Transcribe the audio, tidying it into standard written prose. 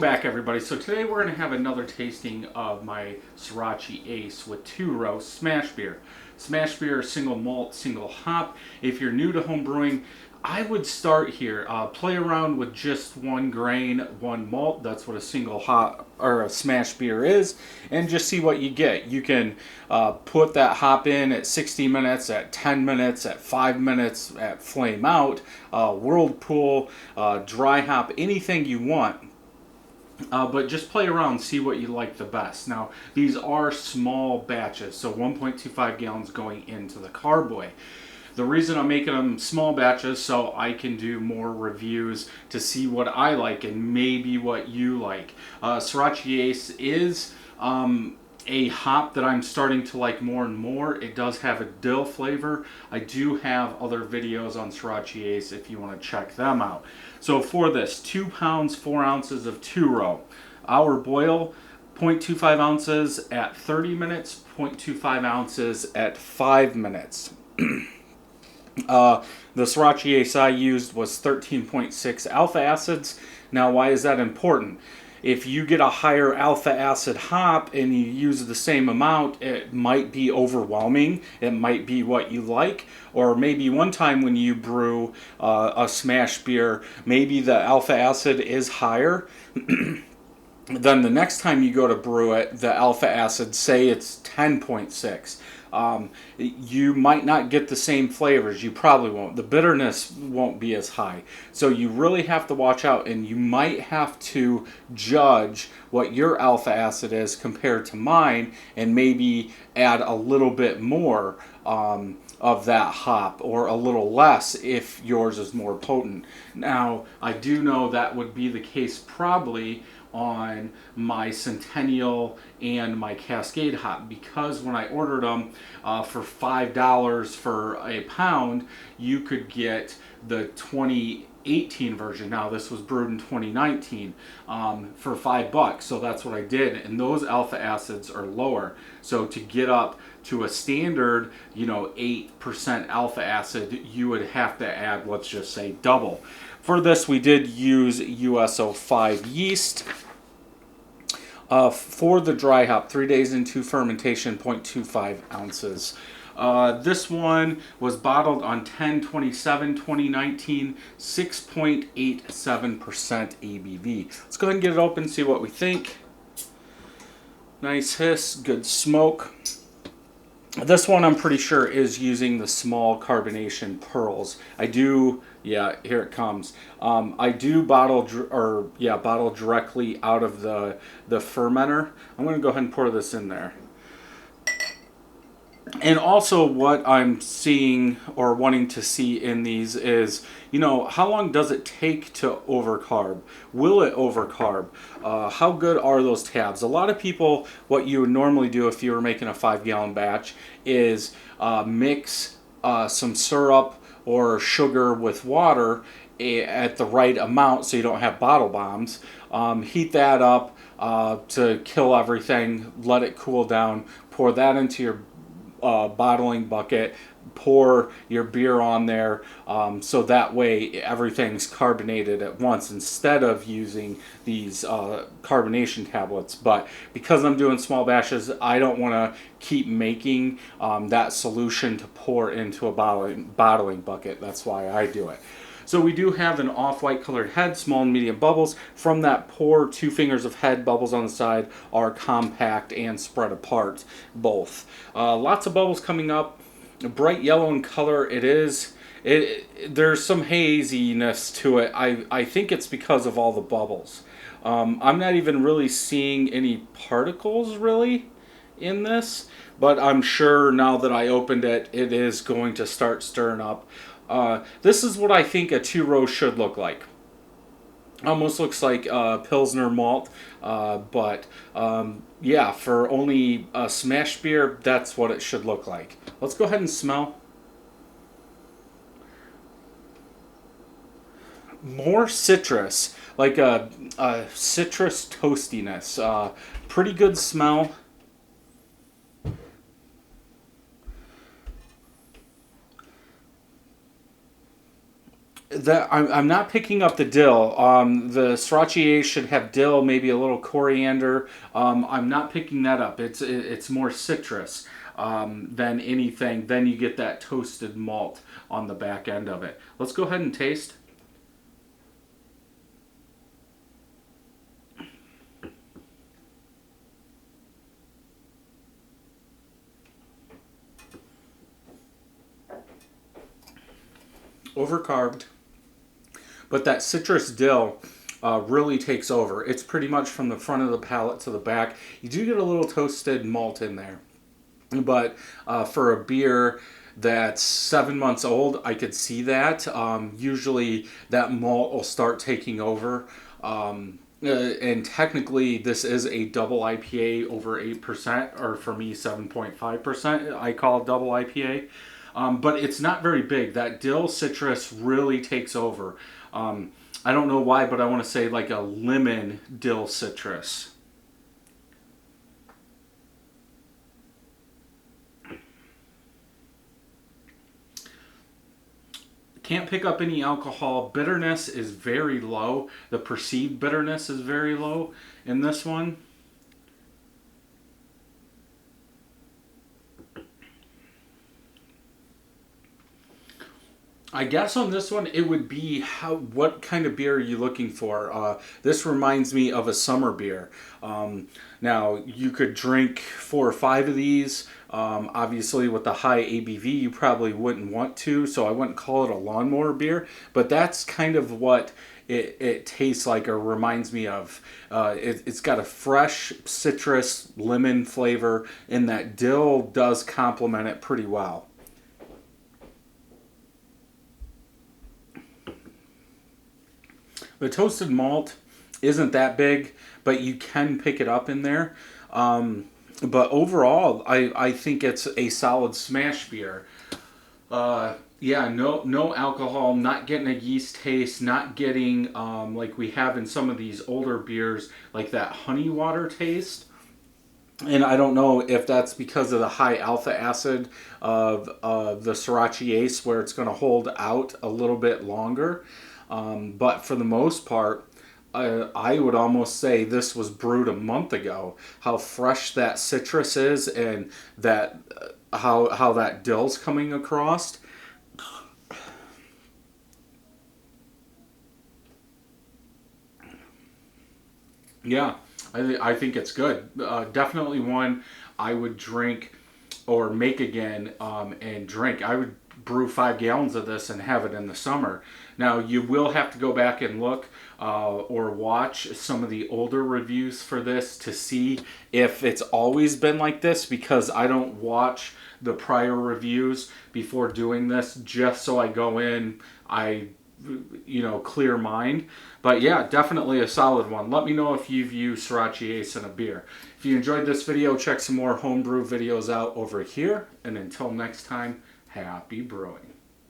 Welcome back, everybody. So today we're going to have another tasting of my Sorachi Ace with 2-row SMaSH beer. SMaSH beer, single malt, single hop. If you're new to home brewing, I would start here. Play around with just one grain, one malt. That's what a single hop or a SMaSH beer is, and just see what you get. You can put that hop in at 60 minutes, at 10 minutes, at 5 minutes, at flame out, whirlpool, dry hop, anything you want. But just play around, see what you like the best. Now, these are small batches, so 1.25 gallons going into the carboy. The reason I'm making them small batches so I can do more reviews to see what I like and maybe what you like. Sorachi Ace is a hop that I'm starting to like more and more. It does have a dill flavor. I do have other videos on Sorachi Ace if you want to check them out. So for this, 2 pounds, 4 ounces of 2-row. Our boil, 0.25 ounces at 30 minutes, 0.25 ounces at 5 minutes. The Sorachi Ace I used was 13.6 alpha acids. Now, why is that important? If you get a higher alpha acid hop and you use the same amount, it might be overwhelming. It might be what you like. Or maybe one time when you brew a SMaSH beer, maybe the alpha acid is higher. Then the next time you go to brew it, the alpha acid, say it's 10.6. You might not get the same flavors. You probably won't. The bitterness won't be as high. So you really have to watch out, and you might have to judge what your alpha acid is compared to mine and maybe add a little bit more of that hop, or a little less if yours is more potent. Now, I do know that would be the case probably on my Centennial and my Cascade hop, because when I ordered them for $5 for a pound, you could get the 2018 version. Now this was brewed in 2019 for $5, so that's what I did, and those alpha acids are lower. So to get up to a standard, 8% alpha acid, you would have to add, let's just say, double. For this, we did use USO5 yeast. For the dry hop, 3 days into fermentation, 0.25 ounces. This one was bottled on 10/27/2019, 6.87% ABV. Let's go ahead and get it open, see what we think. Nice hiss, good smoke. This one I'm pretty sure is using the small carbonation pearls. I do, yeah, here it comes. I do bottle directly out of the fermenter. I'm going to go ahead and pour this in there. And also what I'm seeing or wanting to see in these is, how long does it take to overcarb? Will it overcarb? How good are those tabs? A lot of people, what you would normally do if you were making a 5-gallon batch is mix some syrup or sugar with water at the right amount so you don't have bottle bombs. Heat that up to kill everything, let it cool down, pour that into your bottling bucket, pour your beer on there, so that way everything's carbonated at once instead of using these carbonation tablets. But because I'm doing small batches, I don't want to keep making that solution to pour into a bottling bucket. That's why I do it. So we do have an off-white colored head, small and medium bubbles. From that pour, 2 fingers of head bubbles on the side are compact and spread apart, both. Lots of bubbles coming up. Bright yellow in color. There's some haziness to it. I think it's because of all the bubbles. I'm not even really seeing any particles really in this, but I'm sure now that I opened it, it is going to start stirring up. This is what I think a 2-row should look like. Almost looks like Pilsner malt, but yeah, for only a SMaSH beer, that's what it should look like. Let's go ahead and smell. More citrus, like a citrus toastiness. Pretty good smell. I'm not picking up the dill. The Sorachi Ace should have dill, maybe a little coriander. I'm not picking that up. It's more citrus than anything. Then you get that toasted malt on the back end of it. Let's go ahead and taste. Overcarbed, but that citrus dill really takes over. It's pretty much from the front of the palate to the back. You do get a little toasted malt in there, but for a beer that's 7 months old, I could see that. Usually that malt will start taking over. And technically, this is a double IPA over 8%, or for me, 7.5%. I call it double IPA. But it's not very big. That dill citrus really takes over. I don't know why, but I want to say like a lemon dill citrus. Can't pick up any alcohol. Bitterness is very low. The perceived bitterness is very low in this one. I guess on this one, it would be what kind of beer are you looking for? This reminds me of a summer beer. Now, you could drink 4 or 5 of these. Obviously, with the high ABV, you probably wouldn't want to, so I wouldn't call it a lawnmower beer. But that's kind of what it tastes like or reminds me of. It's got a fresh citrus lemon flavor, and that dill does complement it pretty well. The toasted malt isn't that big, but you can pick it up in there. But overall, I think it's a solid smash beer. Yeah, no alcohol, not getting a yeast taste, not getting like we have in some of these older beers, like that honey water taste. And I don't know if that's because of the high alpha acid of the Sorachi Ace, where it's going to hold out a little bit longer. But for the most part, I would almost say this was brewed a month ago. How fresh that citrus is, and that how that dill's coming across. Yeah, I think it's good. Definitely one I would drink or make again and drink. I would brew 5 gallons of this and have it in the summer. Now, you will have to go back and look or watch some of the older reviews for this to see if it's always been like this, because I don't watch the prior reviews before doing this, just so I go in, clear mind. But yeah, definitely a solid one. Let me know if you've used Sorachi Ace in a beer. If you enjoyed this video, check some more homebrew videos out over here. And until next time, happy brewing.